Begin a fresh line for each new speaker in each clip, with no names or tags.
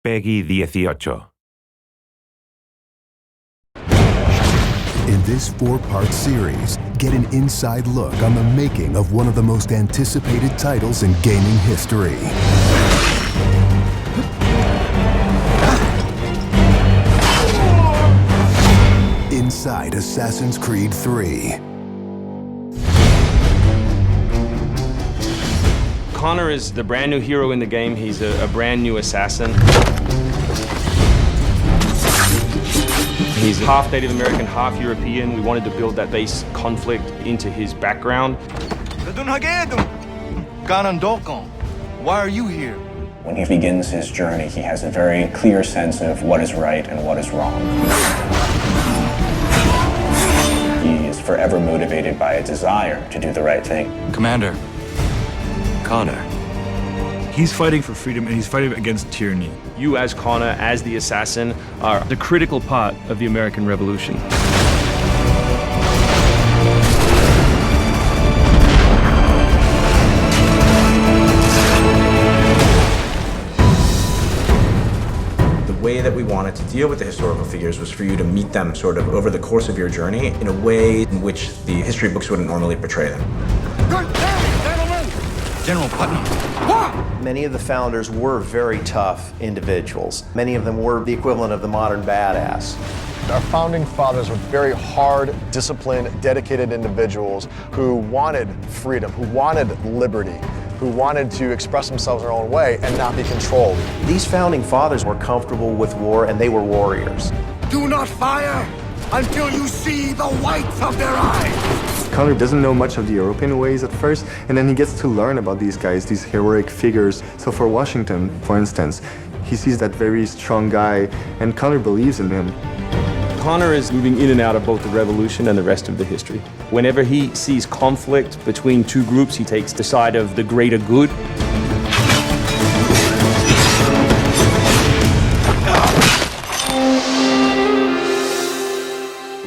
Peggy 18.
In this 4-part series, get an inside look on the making of one of the most anticipated titles in gaming history. Inside Assassin's Creed 3.
Connor is the brand new hero in the game. He's a brand new assassin. He's half Native American, half European. We wanted to build that base conflict into his background.
Why are you here?
When he begins his journey, he has a very clear sense of what is right and what is wrong. He is forever motivated by a desire to do the right thing.
Commander, Connor.
He's fighting for freedom and he's fighting against tyranny.
You as Connor, as the assassin, are the critical part of the American Revolution.
The way that we wanted to deal with the historical figures was for you to meet them sort of over the course of your journey in a way in which the history books wouldn't normally portray them.
General Putnam.
Many of the founders were very tough individuals. Many of them were the equivalent of the modern badass.
Our founding fathers were very hard, disciplined, dedicated individuals who wanted freedom, who wanted liberty, who wanted to express themselves their own way and not be controlled.
These founding fathers were comfortable with war and they were warriors.
Do not fire until you see the whites of their eyes.
Connor doesn't know much of the European ways at first, and then he gets to learn about these guys, these heroic figures. So for Washington, for instance, he sees that very strong guy, and Connor believes in him.
Connor is moving in and out of both the revolution and the rest of the history. Whenever he sees conflict between two groups, he takes the side of the greater good.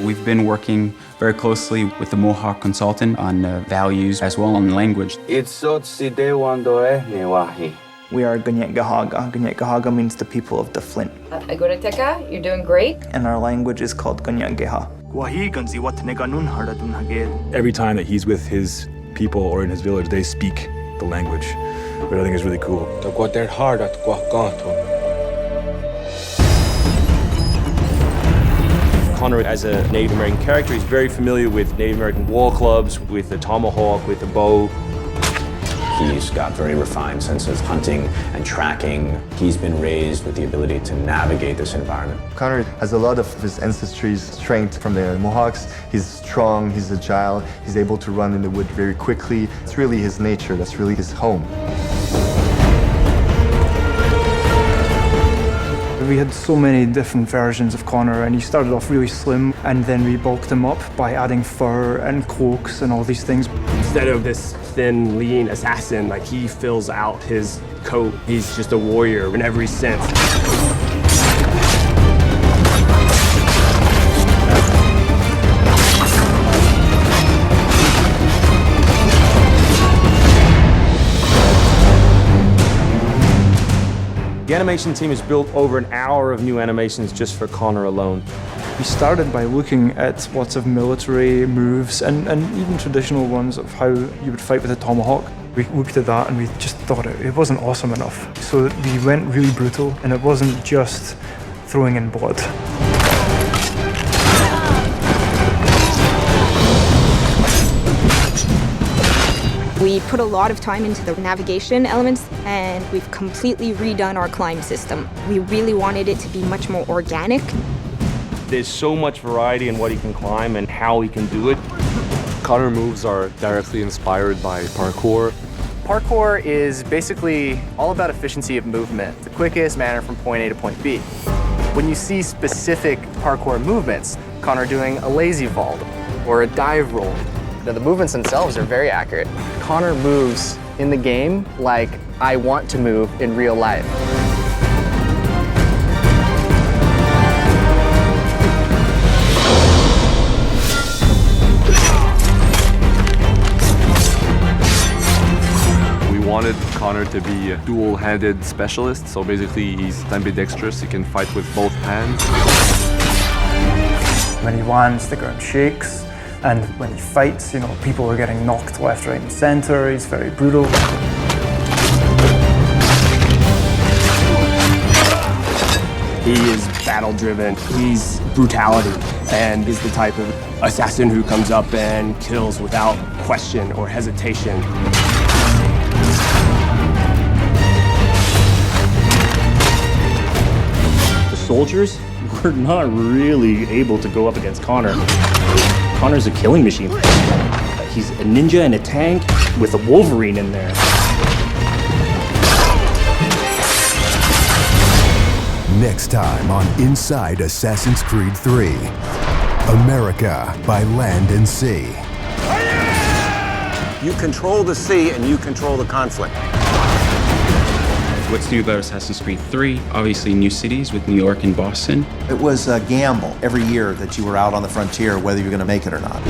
We've been working very closely with the Mohawk consultant on values as well on language.
We are
Gunyet Gahaga. Gunyet Gahaga means the people of the Flint.
Agorateka, you're doing great.
And our language is called Gunyet Geha.
Every time that he's with his people or in his village, they speak the language, which I think is really cool.
Connor, as a Native American character, is very familiar with Native American war clubs, with the tomahawk, with the bow.
He's got very refined sense of hunting and tracking. He's been raised with the ability to navigate this environment.
Connor has a lot of his ancestry's strength from the Mohawks. He's strong, he's agile, he's able to run in the wood very quickly. It's really his nature, that's really his home.
We had so many different versions of Connor, and he started off really slim, and then we bulked him up by adding fur and cloaks and all these things.
Instead of this thin, lean assassin, like he fills out his coat. He's just a warrior in every sense.
The animation team has built over an hour of new animations just for Connor alone.
We started by looking at lots of military moves and even traditional ones of how you would fight with a tomahawk. We looked at that and we just thought it wasn't awesome enough. So we went really brutal, and it wasn't just throwing in blood.
We put a lot of time into the navigation elements, and we've completely redone our climb system. We really wanted it to be much more organic.
There's so much variety in what he can climb and how he can do it.
Connor moves are directly inspired by parkour.
Parkour is basically all about efficiency of movement, the quickest manner from point A to point B. When you see specific parkour movements, Connor doing a lazy vault or a dive roll, the movements themselves are very accurate. Connor moves in the game like I want to move in real life.
We wanted Connor Connor to be a dual-handed specialist. So basically, he's ambidextrous. He can fight with both hands.
When he lands, the ground shakes. And when he fights, people are getting knocked left, right, and center. He's very brutal.
He is battle-driven. He's brutality, and is the type of assassin who comes up and kills without question or hesitation.
The soldiers were not really able to go up against Connor. Connor's a killing machine. He's a ninja in a tank with a Wolverine in there.
Next time on Inside Assassin's Creed 3, America by Land and Sea.
You control the sea and you control the conflict.
What's new about Assassin's Creed 3? Obviously new cities with New York and Boston.
It was a gamble every year that you were out on the frontier, whether you're going to make it or not.